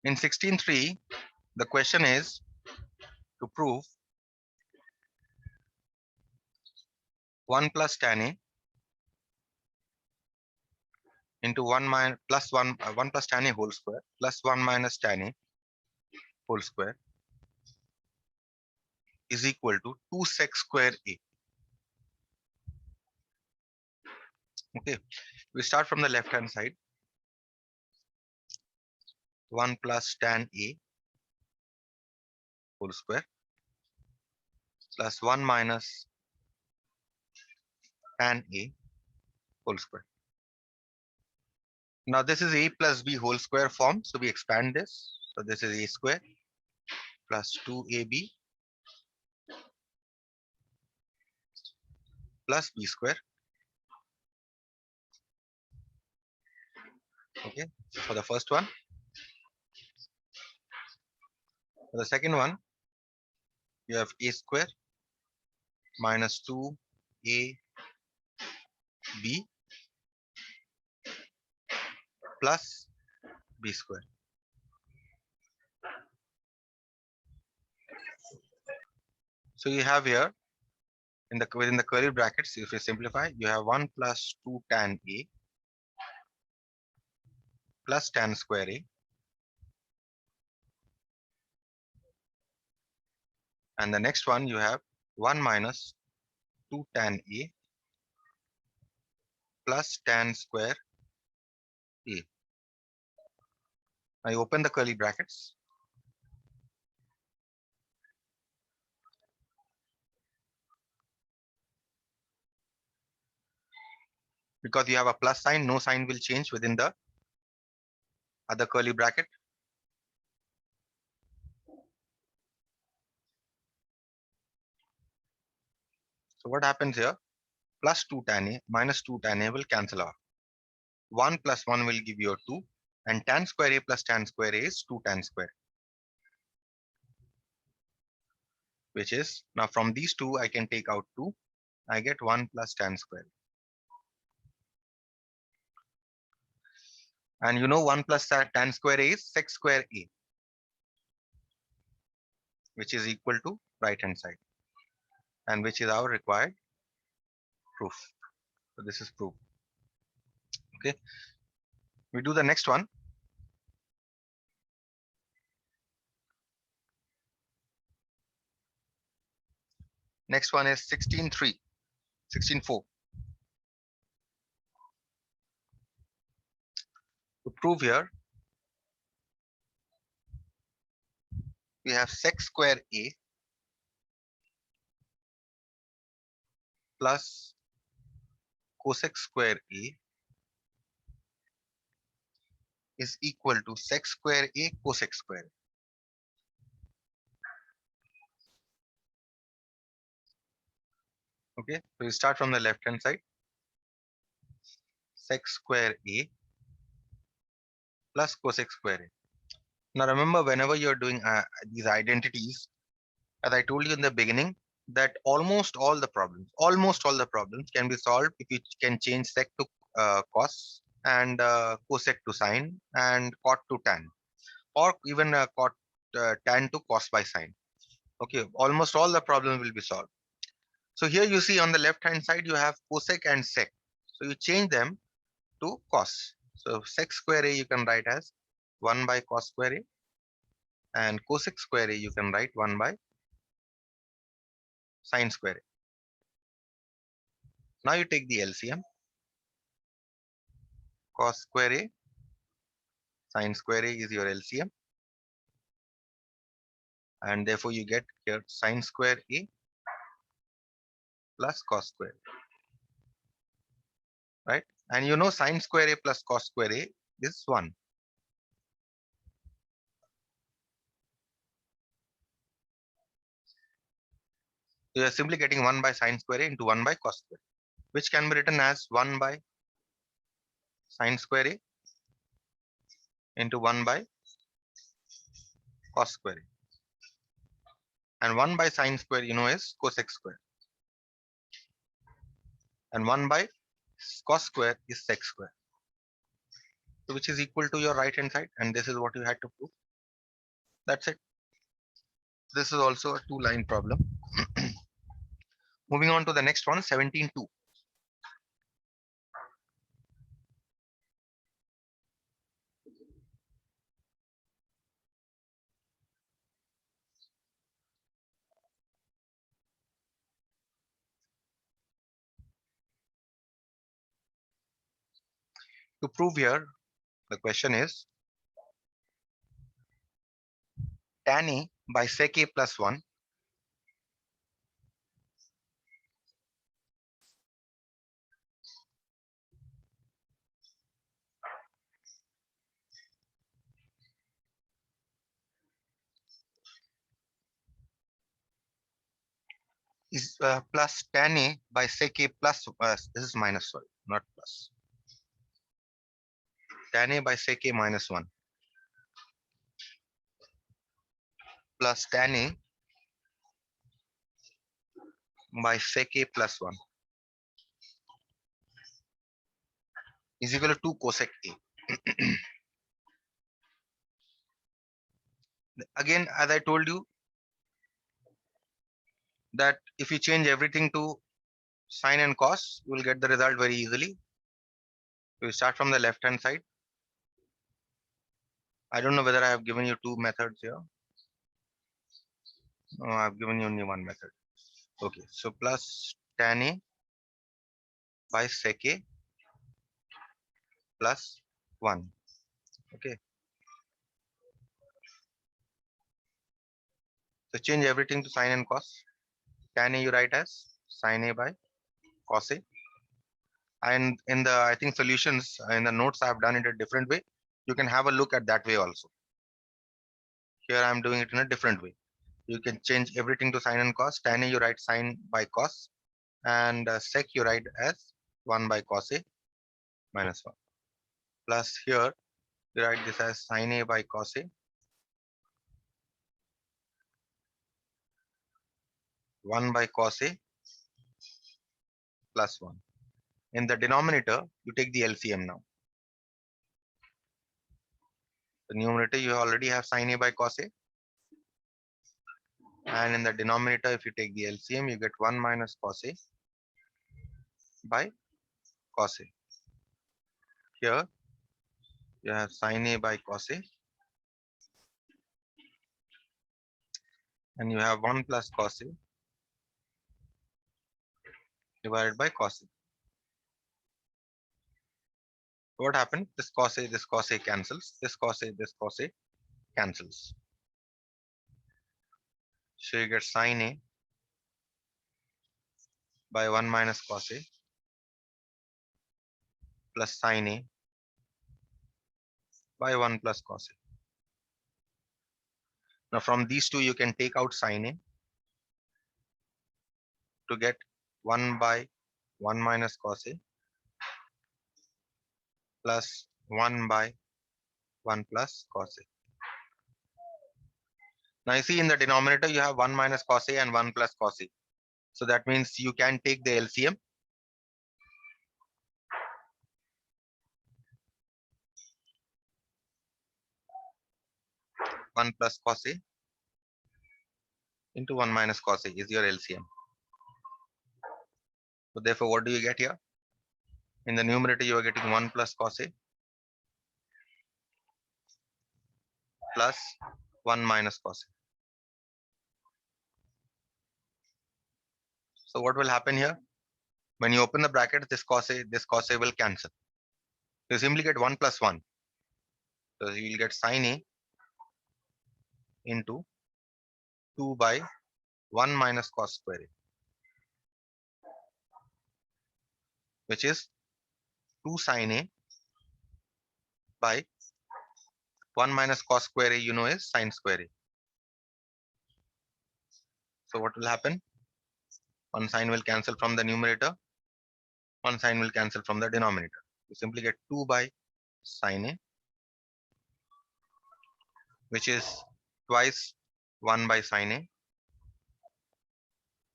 In 16.3, the question is to prove 1 plus tan A into 1 minus plus 1 1 plus tan A whole square plus 1 minus tan A whole square is equal to 2 sec square A. Okay, we start from the left hand side. 1 plus tan A whole square plus 1 minus tan A whole square. Now this is A plus B whole square form, so we expand this. So this is A square plus 2AB plus B square. Okay, so for the first one. For the second one, you have A square minus 2AB plus B square. So you have here within the curly brackets, if you simplify, you have 1 plus 2 tan A plus tan square A, and the next one you have 1 minus 2 tan A plus tan square A. I open the curly brackets. Because you have a plus sign, no sign will change within the other curly bracket. So what happens here? Plus 2 tan A minus 2 tan A will cancel out. 1 plus 1 will give you a 2, and tan square A plus tan square A is 2 tan square, which is, now from these two I can take out 2. I get 1 plus tan square. And you know 1 plus tan square A is sec square A, which is equal to right hand side, and which is our required proof. So this is proof. Okay, we do the next one. Next one is 16.3, 16.4. To prove here, we have sec square A plus cosec square A is equal to sec square A cosec square. Okay, so we start from the left hand side. Sec square A plus cosec square A. Now remember, whenever you're doing these identities, as I told you in the beginning, that almost all the problems can be solved if you can change sec to cos and cosec to sine and cot to tan, or even tan to cos by sine. Okay, almost all the problems will be solved. So here you see on the left hand side you have cosec and sec. So you change them to cos. So sec square A you can write as 1 by cos square A, and cosec square A you can write 1 by sine square A. Now you take the LCM. Cos square A, sine square A is your LCM, and therefore you get here sine square A plus cos square A, right? And you know sine square A plus cos square A is 1. You are simply getting 1 by sine square A into 1 by cos square A, which can be written as 1 by sine square A into 1 by cos square A. And 1 by sine square you know is cosec square. And 1 by cos square is sec square. So which is equal to your right hand side, and this is what you had to prove. That's it. This is also a two-line problem. Moving on to the next one, 17.2. To prove here, the question is tan A by sec A plus 1 is plus tan A by sec A plus, this is minus, sorry, not plus. Tan A by sec A minus 1 plus tan A by sec A plus 1 is equal to 2 cosec A. Again, as I told you, that if you change everything to sine and cos, you will get the result very easily. We start from the left hand side. I don't know whether I have given you two methods here. No, I've given you only one method. Okay, so plus tan A by sec A plus 1. Okay, so change everything to sine and cos. Tan A you write as sine A by cos A. And in the, I think, solutions in the notes, I have done it a different way. You can have a look at that way also. Here I'm doing it in a different way. You can change everything to sine and cos. Tan A you write sine by cos, and sec you write as 1 by cos A minus 1. Plus here you write this as sine A by cos A 1 by cos A plus 1. In the denominator, you take the LCM now. The numerator, you already have sine A by cos A. And in the denominator, if you take the LCM, you get 1 minus cos A by cos A. Here, you have sine A by cos A. And you have 1 plus cos A divided by cos A. What happened? This cos A cancels. This cos A cancels. So you get sine A by 1 minus cos A plus sine A by 1 plus cos A. Now from these two, you can take out sine A to get 1 by 1 minus cos A plus 1 by 1 plus cos A. Now you see in the denominator, you have 1 minus cos A and 1 plus cos A. So that means you can take the LCM. One plus cos A into 1 minus cos A is your LCM. So therefore, what do you get here? In the numerator, you are getting 1 plus cos A plus 1 minus cos A. So what will happen here? When you open the bracket, this cos A will cancel. You simply get 1 plus 1. So you will get sine A into 2 by 1 minus cos square A, which is 2 sine A by 1 minus cos square A, you know, is sine square A. So what will happen? One sine will cancel from the numerator. One sine will cancel from the denominator. You simply get 2 by sine A, which is twice 1 by sine A,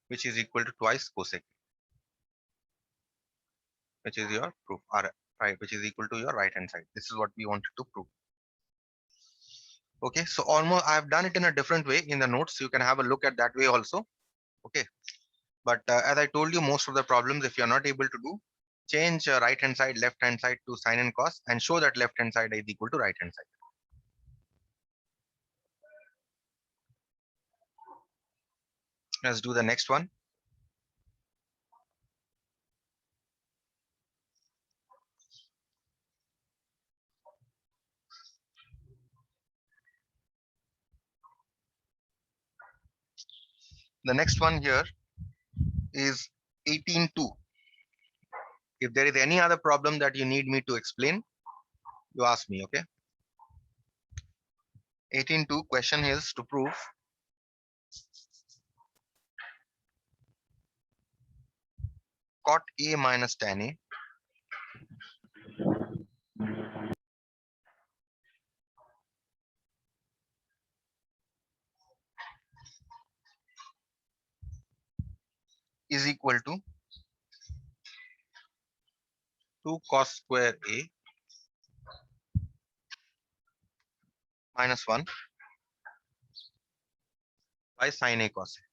which is equal to twice cosec, which is your proof, or right, which is equal to your right hand side. This is what we wanted to prove. Okay, so almost I have done it in a different way in the notes. You can have a look at that way also. Okay, but as I told you, most of the problems, if you're not able to do, change right hand side, left hand side to sine and cos, and show that left hand side is equal to right hand side. Let's do the next one. The next one here is 18.2. If there is any other problem that you need me to explain, you ask me, okay? 18.2 question is to prove cot A minus tan A is equal to 2 cos square A minus 1 by sin A cos A.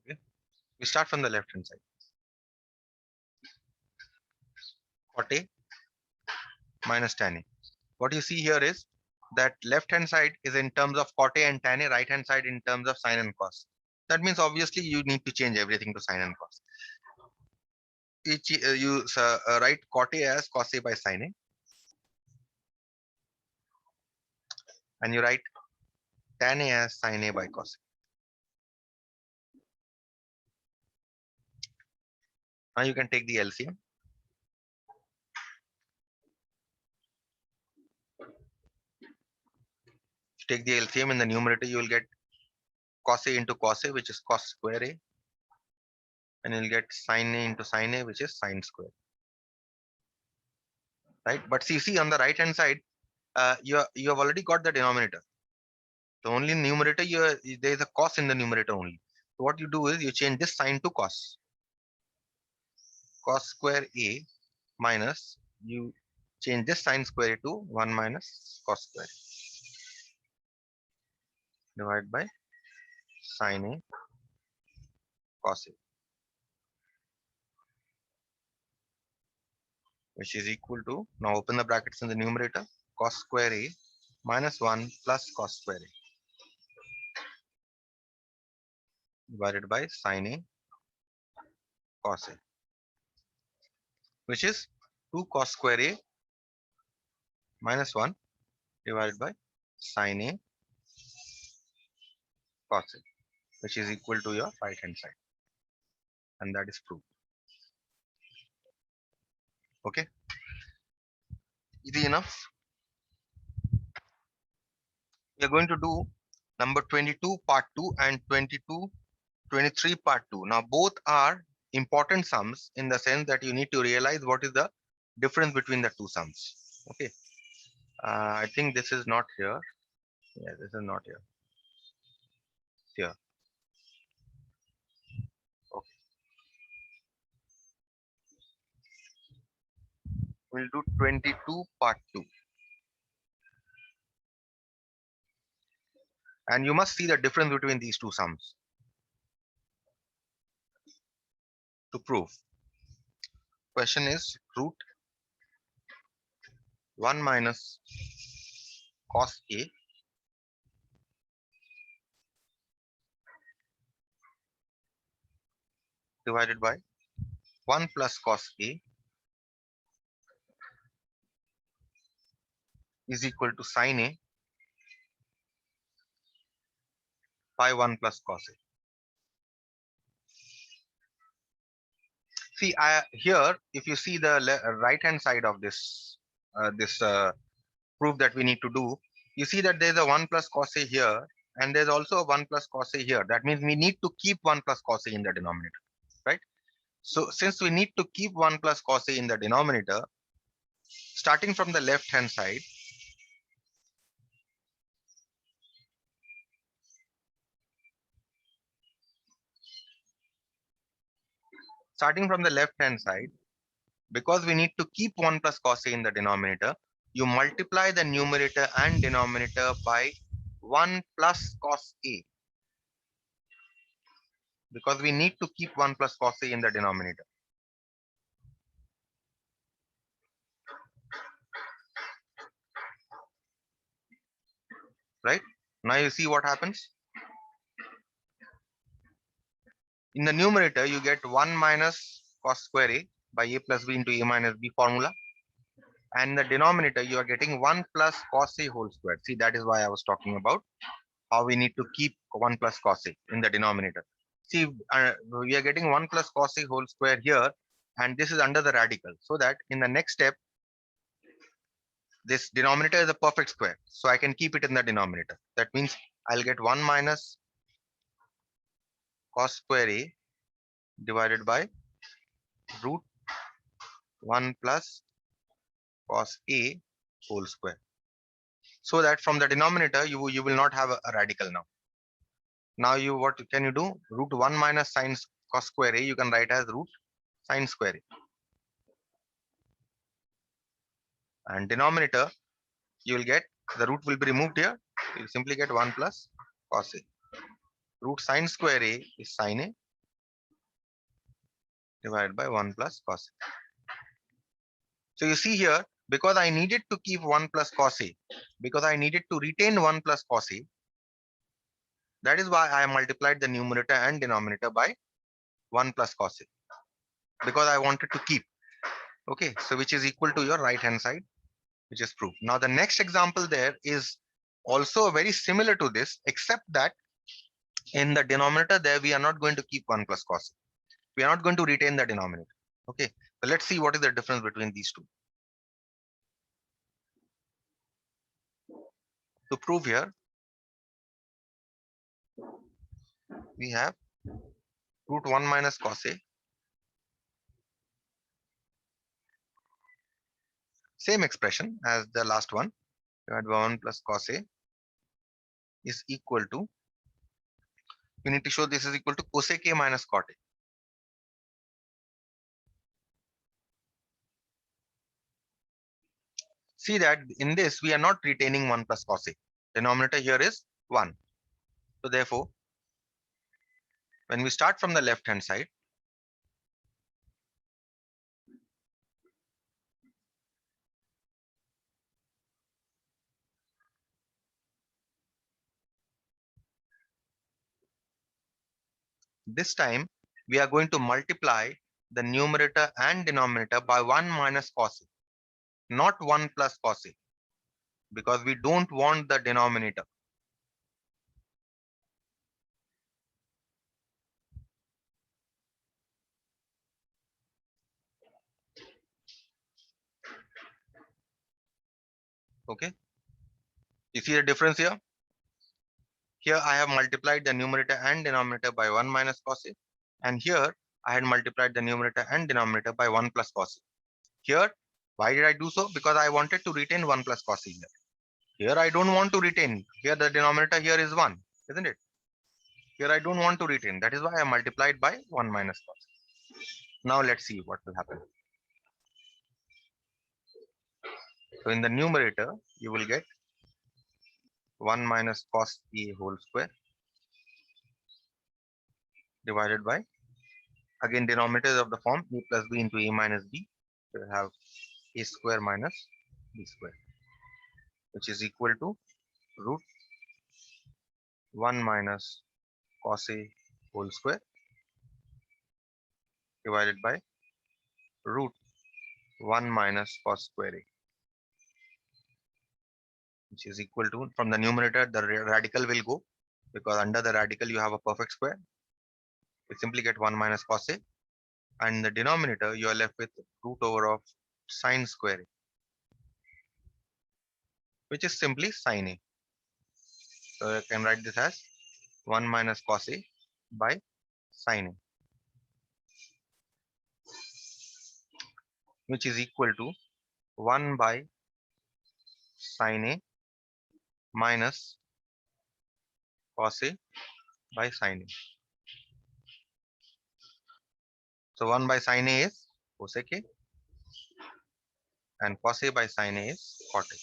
Okay, we start from the left hand side. Cot A minus tan A. What you see here is that left hand side is in terms of cot A and tan A, right hand side in terms of sin and cos. That means obviously you need to change everything to sin and cos. You write cot A as cos A by sin A, and you write tan A as sin A by cos A. Now you can take the LCM. Take the LCM in the numerator, you will get cos A into cos A, which is cos square A, and you'll get sin A into sin A, which is sin square, right? But see on the right hand side, you have already got the denominator. The only numerator there is a cos in the numerator only. So what you do is you change this sign to cos. Cos square A minus, you change this sin square to 1 minus cos square divided by sin A cos A, which is equal to, now open the brackets in the numerator, cos square A minus 1 plus cos square A divided by sin A cos A, which is 2 cos square A minus 1 divided by sin A cos A, which is equal to your right hand side, and that is proved. Okay, easy enough. We are going to do number 22 part 2 and 23 part 2. Now both are important sums in the sense that you need to realize what is the difference between the two sums. Okay, I think this is not here. Yeah, this is not here. Here. Okay, we'll do 22 part 2. And you must see the difference between these two sums to prove. Question is root 1 minus cos A divided by 1 plus cos A is equal to sin A by 1 plus cos A. See, here, if you see the right hand side of this proof that we need to do, you see that there's a 1 plus cos A here, and there's also a 1 plus cos A here. That means we need to keep 1 plus cos A in the denominator, right? So since we need to keep 1 plus cos A in the denominator, starting from the left hand side, because we need to keep 1 plus cos A in the denominator, you multiply the numerator and denominator by 1 plus cos A, because we need to keep 1 plus cos A in the denominator. Right? Now you see what happens. In the numerator, you get 1 minus cos square A by A plus B into A minus B formula. And in the denominator, you are getting 1 plus cos A whole square. See, that is why I was talking about how we need to keep 1 plus cos A in the denominator. See, we are getting 1 plus cos A whole square here, and this is under the radical. So that in the next step, this denominator is a perfect square. So I can keep it in the denominator. That means I'll get 1 minus cos square A divided by root 1 plus cos A whole square. So that from the denominator, you will not have a radical now. Now what can you do? Root 1 minus sine cos square A, you can write as root sine square A. And denominator, you will get, the root will be removed here. You will simply get 1 plus cos A. Root sine square A is sine A divided by 1 plus cos A. So you see here, because I needed to keep 1 plus cos A, because I needed to retain 1 plus cos A, that is why I multiplied the numerator and denominator by 1 plus cos A, because I wanted to keep. Okay, so which is equal to your right hand side, which is proved. Now the next example there is also very similar to this, except that in the denominator there we are not going to keep 1 plus cos A. We are not going to retain the denominator. Okay, so let's see what is the difference between these two. To prove here, we have root 1 minus cos A. Same expression as the last one, divided by 1 plus cos A is equal to, we need to show this is equal to cosec A minus cot A. See that in this, we are not retaining 1 plus cos A. Denominator here is 1. So therefore, when we start from the left hand side, this time we are going to multiply the numerator and denominator by 1 minus cos A, not 1 plus cos A, because we don't want the denominator. Okay, you see the difference here? Here I have multiplied the numerator and denominator by 1 minus cos A, and here I had multiplied the numerator and denominator by 1 plus cos A. Here, why did I do so? Because I wanted to retain 1 plus cos A here. Here I don't want to retain. Here the denominator here is 1, isn't it? Here I don't want to retain. That is why I multiplied by 1 minus cos A. Now let's see what will happen. So in the numerator, you will get 1 minus cos A whole square divided by, again denominator is of the form A plus B into A minus B. So we have A square minus B square, which is equal to root 1 minus cos A whole square divided by root 1 minus cos square A, which is equal to, from the numerator the radical will go, because under the radical you have a perfect square. We simply get 1 minus cos A, and in the denominator you are left with root over of sine square A, which is simply sine A. So I can write this as 1 minus cos A by sine A, which is equal to 1 by sine A minus cos A by sine A. So 1 by sine A is cosec A, and cos A by sin A is cot A,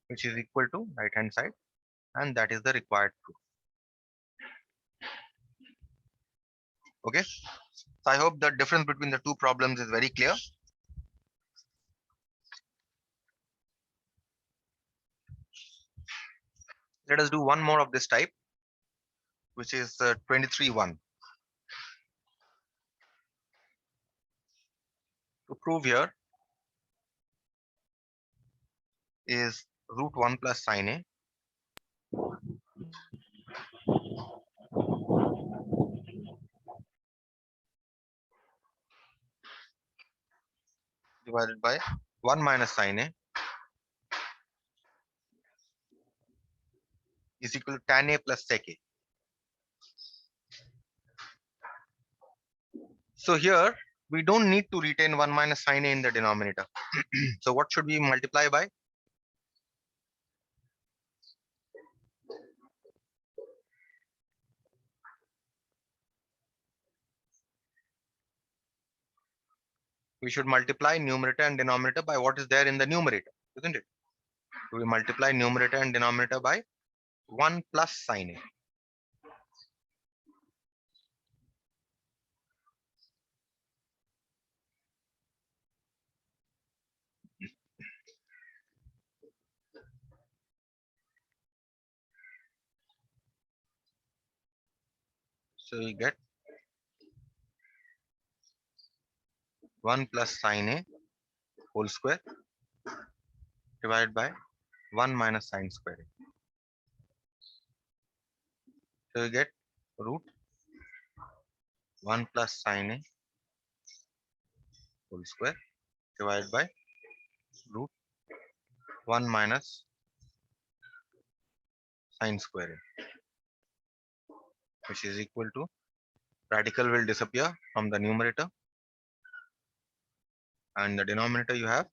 which is equal to right hand side, and that is the required proof. Okay, so I hope the difference between the two problems is very clear. Let us do one more of this type, which is 23(1). To prove here is root 1 plus sin A divided by 1 minus sin A is equal to tan A plus sec A. So here we don't need to retain 1 minus sin A in the denominator. So what should we multiply by? We should multiply numerator and denominator by what is there in the numerator, isn't it? So we multiply numerator and denominator by 1 plus sin A. So we get 1 plus sin A whole square divided by 1 minus sin square A. So we get root 1 plus sin A whole square divided by root 1 minus sin square A, which is equal to, radical will disappear from the numerator, and the denominator you have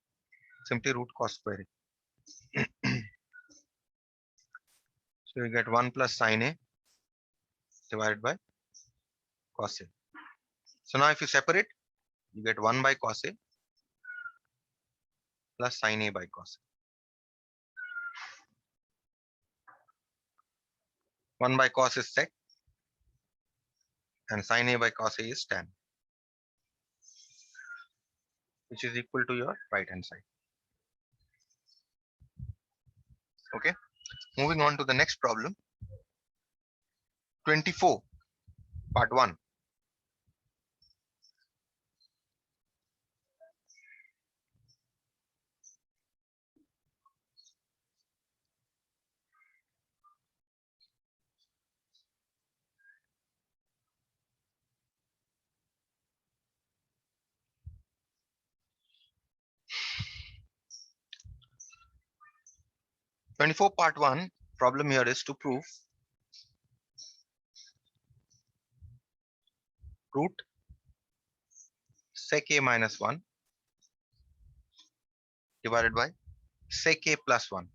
simply root cos square A. So you get 1 plus sin A divided by cos A. So now if you separate, you get 1 by cos A plus sin A by cos A. 1 by cos is sec, and sin A by cos A is tan, which is equal to your right hand side. Okay, moving on to the next problem. 24, part 1. Part 1 problem here is to prove root sec A minus 1 divided by sec A plus 1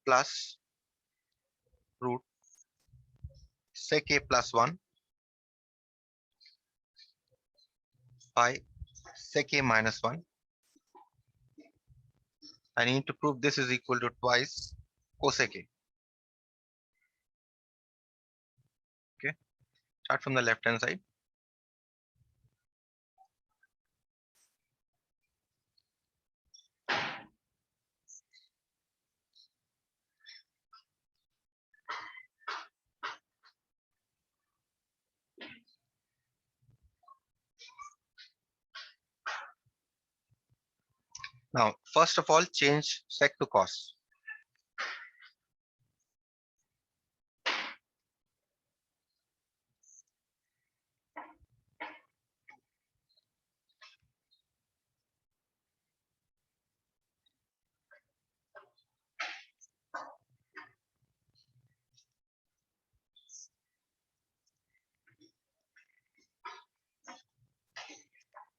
plus root sec A plus 1 by sec A minus 1. I need to prove this is equal to twice cosec A. Okay, start from the left hand side. Now, first of all, change sec to cos.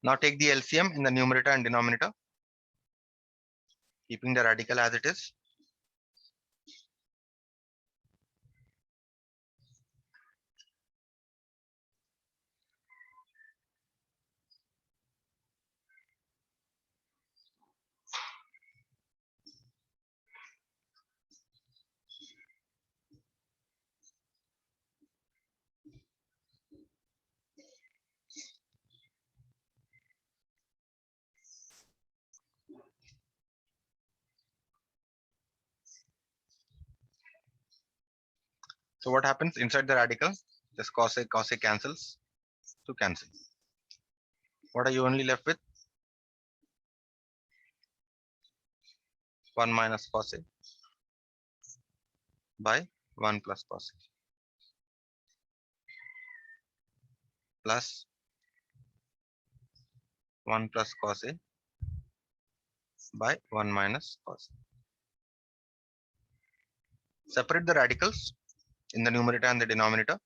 Now take the LCM in the numerator and denominator, keeping the radical as it is. So what happens inside the radical? This cos A cancels to cancel. What are you only left with? 1 minus cos A by 1 plus cos A plus 1 plus cos A by 1 minus cos A. Separate the radicals in the numerator and the denominator.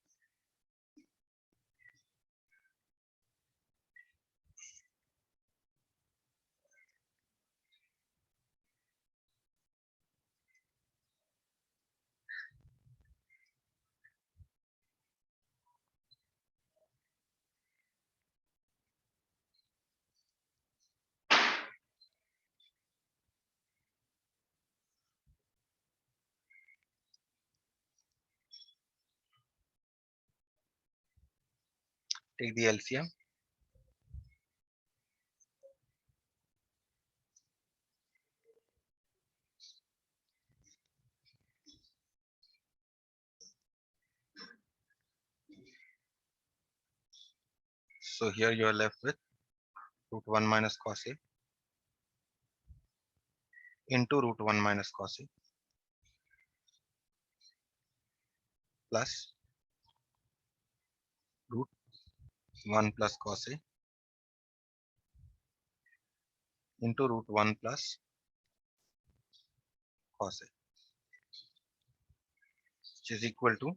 Take the LCM. So here you are left with root 1 minus cos A into root 1 minus cos A plus root 1 plus cos A into root 1 plus cos A, which is equal to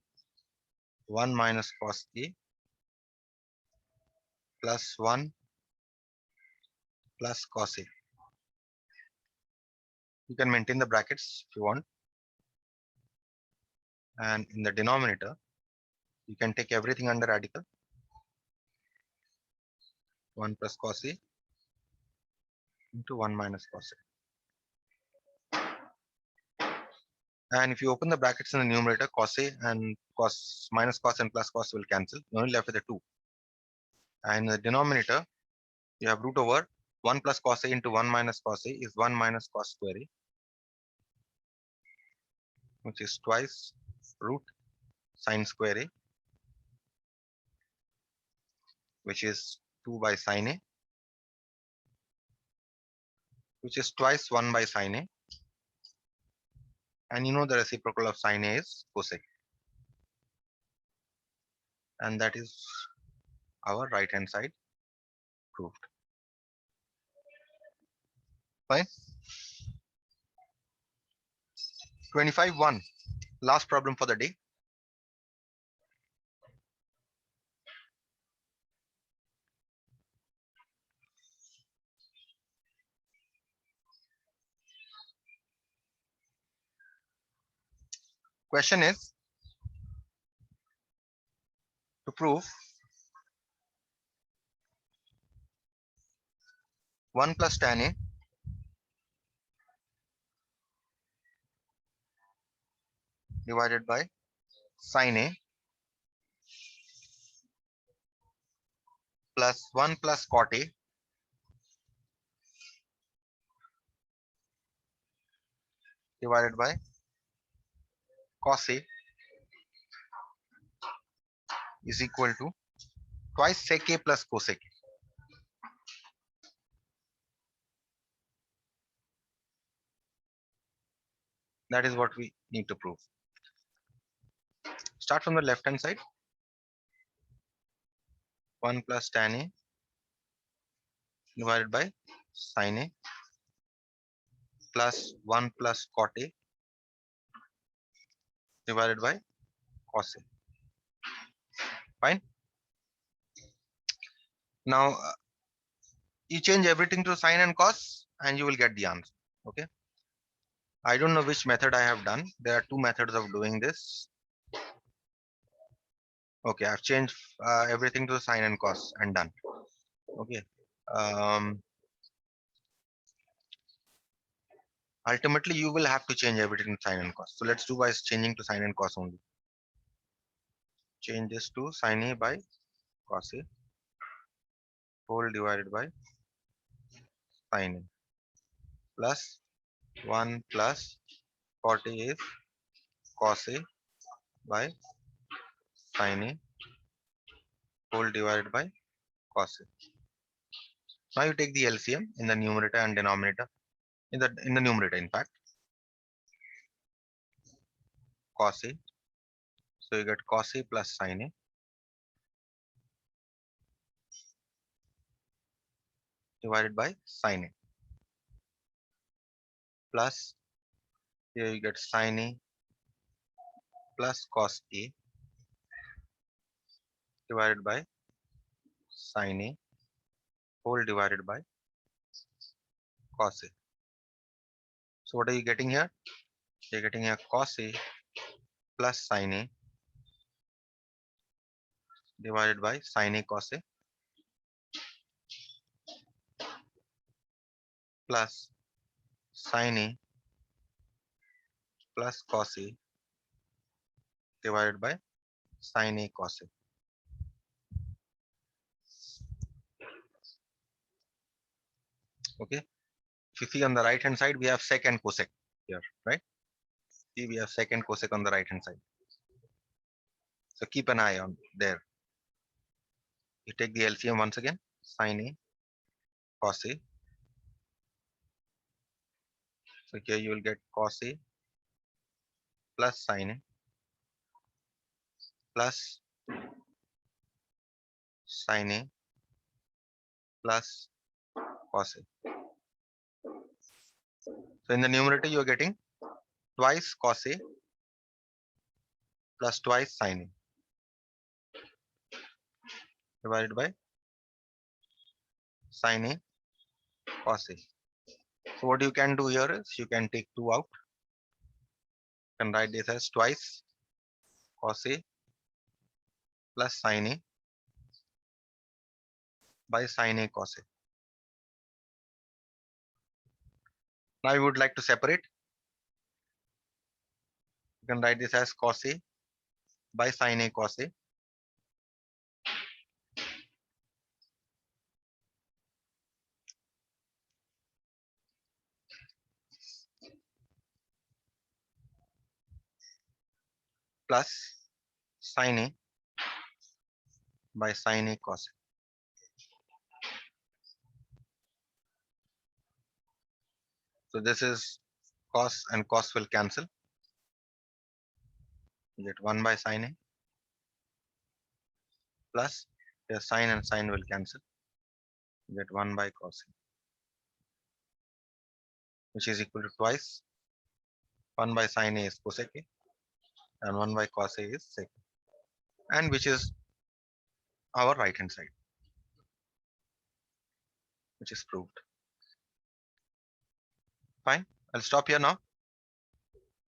1 minus cos A plus 1 plus cos A. You can maintain the brackets if you want. And in the denominator, you can take everything under radical. 1 plus cos A into 1 minus cos A. And if you open the brackets in the numerator, cos A and cos minus cos and plus cos will cancel. You're only left with a 2. And in the denominator, you have root over 1 plus cos A into 1 minus cos A is 1 minus cos square A, which is twice root sine square A, which is 2 by sine A, which is twice 1 by sine A. And you know the reciprocal of sine A is cosec. And that is our right hand side proved. Fine. 25-1. Last problem for the day. Question is to prove 1 plus tan A divided by sine A plus 1 plus cot A divided by cos A is equal to twice sec A plus cosec A. That is what we need to prove. Start from the left hand side. 1 plus tan A divided by sine A plus 1 plus cot A divided by cos A. Fine. Now you change everything to sine and cos and you will get the answer. Okay. I don't know which method I have done. There are two methods of doing this. Okay, I've changed everything to sine and cos and done. Okay. Ultimately, you will have to change everything to sine and cos. So let's do by changing to sine and cos only. Change this to sine A by cos A whole divided by sine A plus 1 plus cot A is cos A by sin A whole divided by cos A. Now you take the LCM in the numerator and denominator. In the numerator, in fact, cos A. So you get cos A plus sin A divided by sin A, plus here you get sin A plus cos A divided by sin A whole divided by cos A. So what are you getting here? You're getting here cos A plus sin A divided by sin A cos A plus sin A plus cos A divided by sin A cos A. Okay. If you see on the right hand side, we have sec and cosec here, right? See, we have sec and cosec on the right hand side. So keep an eye on there. You take the LCM once again, sin A cos A. So here you will get cos A plus sin A plus sin A plus cos A. So in the numerator, you are getting twice cos A plus twice sin A divided by sin A cos A. So what you can do here is you can take 2 out and write this as twice cos A plus sin A by sin A cos A. Now you would like to separate. You can write this as cos A by sin A cos A plus sin A by sin A cos A. So this is cos and cos will cancel. You get 1 by sin A plus your sin and sin will cancel. You get 1 by cos A, which is equal to twice. 1 by sin A is cosec A and 1 by cos A is sec A, and which is our right hand side, which is proved. Fine. I'll stop here now.